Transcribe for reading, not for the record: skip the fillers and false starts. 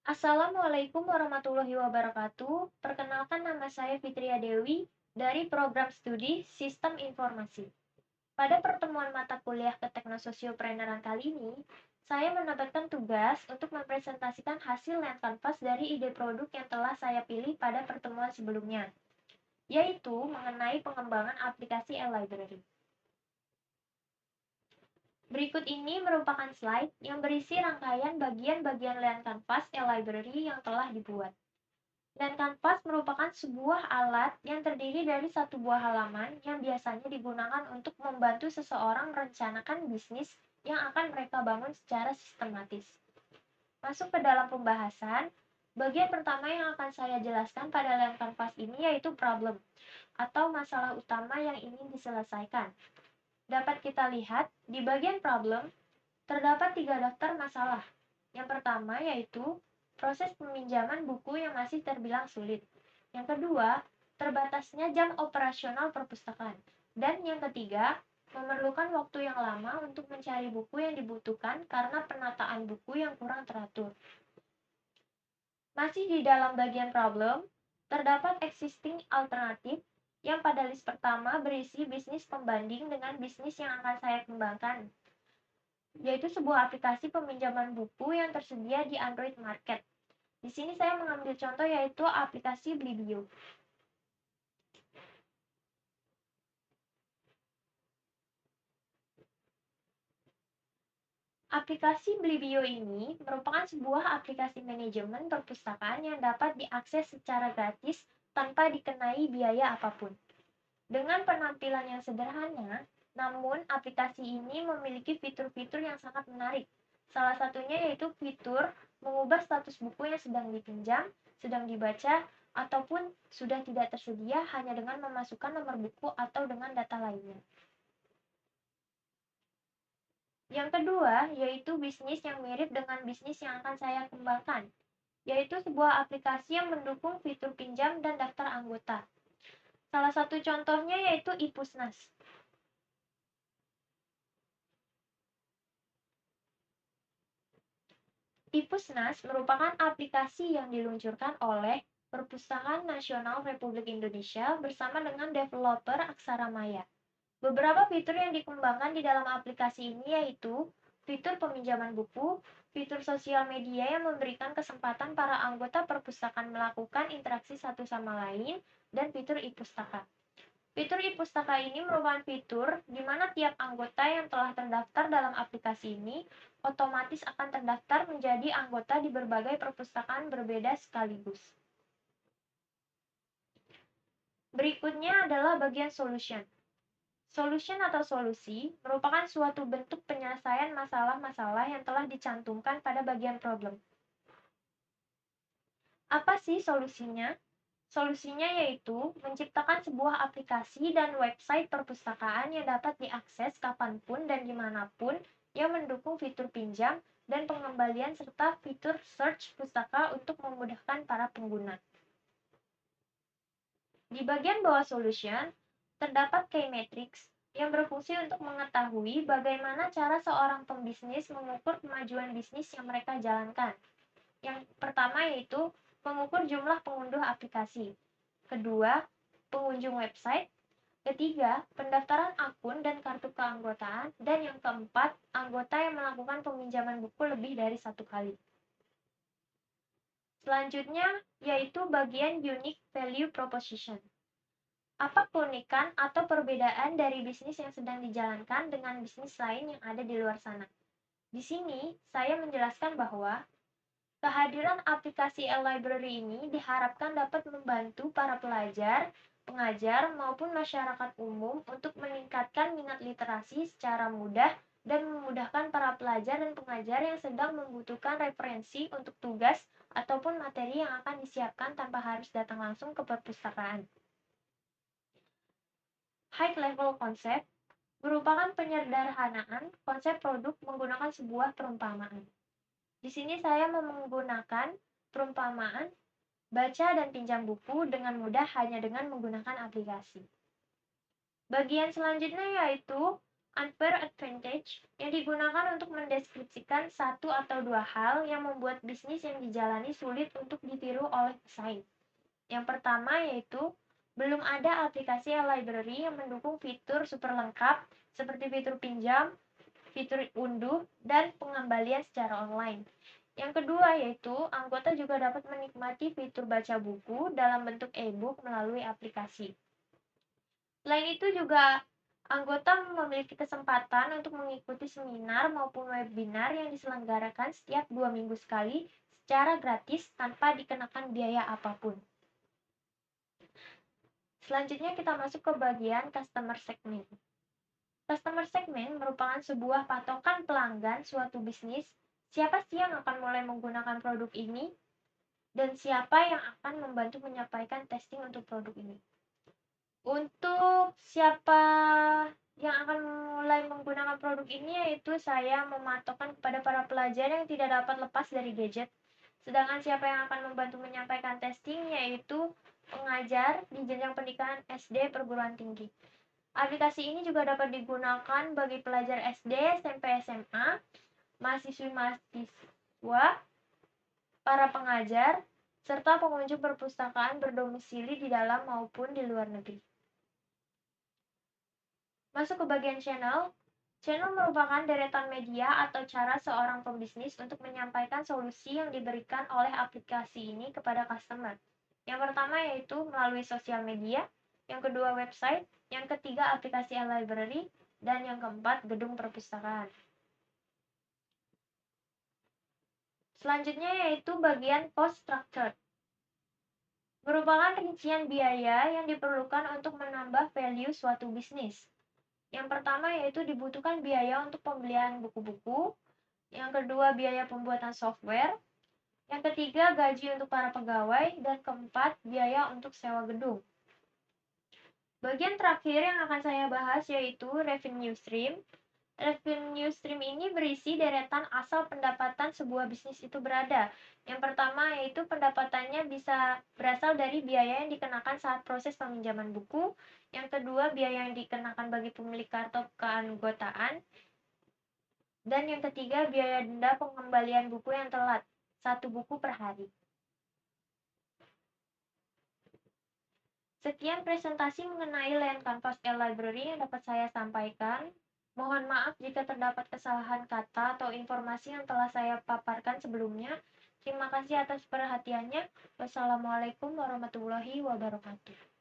Assalamualaikum warahmatullahi wabarakatuh. Perkenalkan nama saya Fitria Dewi dari program studi Sistem Informasi. Pada pertemuan mata kuliah keteknososiopreneran kali ini, saya mendapatkan tugas untuk mempresentasikan hasil land canvas dari ide produk yang telah saya pilih pada pertemuan sebelumnya, yaitu mengenai pengembangan aplikasi e-library. Berikut ini merupakan slide yang berisi rangkaian bagian-bagian land canvas e-library yang telah dibuat. Dan kanvas merupakan sebuah alat yang terdiri dari satu buah halaman yang biasanya digunakan untuk membantu seseorang merencanakan bisnis yang akan mereka bangun secara sistematis. Masuk ke dalam pembahasan, bagian pertama yang akan saya jelaskan pada land canvas ini yaitu problem, atau masalah utama yang ingin diselesaikan. Dapat kita lihat, di bagian problem, terdapat 3 daftar masalah. Yang pertama yaitu proses peminjaman buku yang masih terbilang sulit. Yang kedua, terbatasnya jam operasional perpustakaan. Dan yang ketiga, memerlukan waktu yang lama untuk mencari buku yang dibutuhkan karena penataan buku yang kurang teratur. Masih di dalam bagian problem, terdapat existing alternatif yang pada list pertama berisi bisnis pembanding dengan bisnis yang akan saya kembangkan, yaitu sebuah aplikasi peminjaman buku yang tersedia di Android Market. Di sini saya mengambil contoh yaitu aplikasi Blibio. Aplikasi Blibio ini merupakan sebuah aplikasi manajemen perpustakaan yang dapat diakses secara gratis tanpa dikenai biaya apapun. Dengan penampilan yang sederhana, namun aplikasi ini memiliki fitur-fitur yang sangat menarik. Salah satunya yaitu fitur mengubah status buku yang sedang dipinjam, sedang dibaca, ataupun sudah tidak tersedia hanya dengan memasukkan nomor buku atau dengan data lainnya. Yang kedua, yaitu bisnis yang mirip dengan bisnis yang akan saya kembangkan, yaitu sebuah aplikasi yang mendukung fitur pinjam dan daftar anggota. Salah satu contohnya yaitu iPusnas. iPusnas merupakan aplikasi yang diluncurkan oleh Perpustakaan Nasional Republik Indonesia bersama dengan developer Aksara Maya. Beberapa fitur yang dikembangkan di dalam aplikasi ini yaitu fitur peminjaman buku, fitur sosial media yang memberikan kesempatan para anggota perpustakaan melakukan interaksi satu sama lain, dan fitur e-pustaka. Fitur e-pustaka ini merupakan fitur di mana tiap anggota yang telah terdaftar dalam aplikasi ini otomatis akan terdaftar menjadi anggota di berbagai perpustakaan berbeda sekaligus. Berikutnya adalah bagian solution. Solution atau solusi merupakan suatu bentuk penyelesaian masalah-masalah yang telah dicantumkan pada bagian problem. Apa sih solusinya? Solusinya yaitu menciptakan sebuah aplikasi dan website perpustakaan yang dapat diakses kapanpun dan dimanapun yang mendukung fitur pinjam dan pengembalian serta fitur search pustaka untuk memudahkan para pengguna. Di bagian bawah solution, terdapat key metrics yang berfungsi untuk mengetahui bagaimana cara seorang pembisnis mengukur kemajuan bisnis yang mereka jalankan. Yang pertama yaitu mengukur jumlah pengunduh aplikasi. Kedua, pengunjung website. Ketiga, pendaftaran akun dan kartu keanggotaan. Dan yang keempat, anggota yang melakukan peminjaman buku lebih dari satu kali. Selanjutnya, yaitu bagian unique value proposition. Apa keunikan atau perbedaan dari bisnis yang sedang dijalankan dengan bisnis lain yang ada di luar sana? Di sini, saya menjelaskan bahwa kehadiran aplikasi e-library ini diharapkan dapat membantu para pelajar, pengajar, maupun masyarakat umum untuk meningkatkan minat literasi secara mudah dan memudahkan para pelajar dan pengajar yang sedang membutuhkan referensi untuk tugas ataupun materi yang akan disiapkan tanpa harus datang langsung ke perpustakaan. High level concept merupakan penyederhanaan konsep produk menggunakan sebuah perumpamaan. Di sini saya menggunakan perumpamaan baca dan pinjam buku dengan mudah hanya dengan menggunakan aplikasi. Bagian selanjutnya yaitu Unfair advantage yang digunakan untuk mendeskripsikan satu atau dua hal yang membuat bisnis yang dijalani sulit untuk ditiru oleh pesaing. Yang pertama yaitu belum ada aplikasi library yang mendukung fitur super lengkap seperti fitur pinjam, fitur unduh, dan pengembalian secara online. Yang kedua yaitu anggota juga dapat menikmati fitur baca buku dalam bentuk e-book melalui aplikasi. Selain itu juga anggota memiliki kesempatan untuk mengikuti seminar maupun webinar yang diselenggarakan setiap 2 minggu sekali secara gratis tanpa dikenakan biaya apapun. Selanjutnya kita masuk ke bagian customer segment. Customer segment merupakan sebuah patokan pelanggan suatu bisnis. Siapa sih yang akan mulai menggunakan produk ini? Dan siapa yang akan membantu menyampaikan testing untuk produk ini? Untuk siapa yang akan mulai menggunakan produk ini, yaitu saya mematokkan kepada para pelajar yang tidak dapat lepas dari gadget. Sedangkan siapa yang akan membantu menyampaikan testing, yaitu pengajar di jenjang pendidikan SD perguruan tinggi. Aplikasi ini juga dapat digunakan bagi pelajar SD, SMP, SMA, mahasiswa, para pengajar, serta pengunjung perpustakaan berdomisili di dalam maupun di luar negeri. Masuk ke bagian channel. Channel merupakan deretan media atau cara seorang pembisnis untuk menyampaikan solusi yang diberikan oleh aplikasi ini kepada customer. Yang pertama yaitu melalui sosial media, yang kedua website, yang ketiga aplikasi e-library, dan yang keempat gedung perpustakaan. Selanjutnya yaitu bagian cost structure. Merupakan rincian biaya yang diperlukan untuk menambah value suatu bisnis. Yang pertama yaitu dibutuhkan biaya untuk pembelian buku-buku, yang kedua biaya pembuatan software, yang ketiga gaji untuk para pegawai, dan keempat biaya untuk sewa gedung. Bagian terakhir yang akan saya bahas yaitu revenue stream. Revenue stream ini berisi deretan asal pendapatan sebuah bisnis itu berada. Yang pertama yaitu pendapatannya bisa berasal dari biaya yang dikenakan saat proses peminjaman buku. Yang kedua biaya yang dikenakan bagi pemilik kartu keanggotaan. Dan yang ketiga biaya denda pengembalian buku yang telat, 1 buku per hari. Sekian presentasi mengenai Land Canvas e-Library yang dapat saya sampaikan. Mohon maaf jika terdapat kesalahan kata atau informasi yang telah saya paparkan sebelumnya. Terima kasih atas perhatiannya. Wassalamualaikum warahmatullahi wabarakatuh.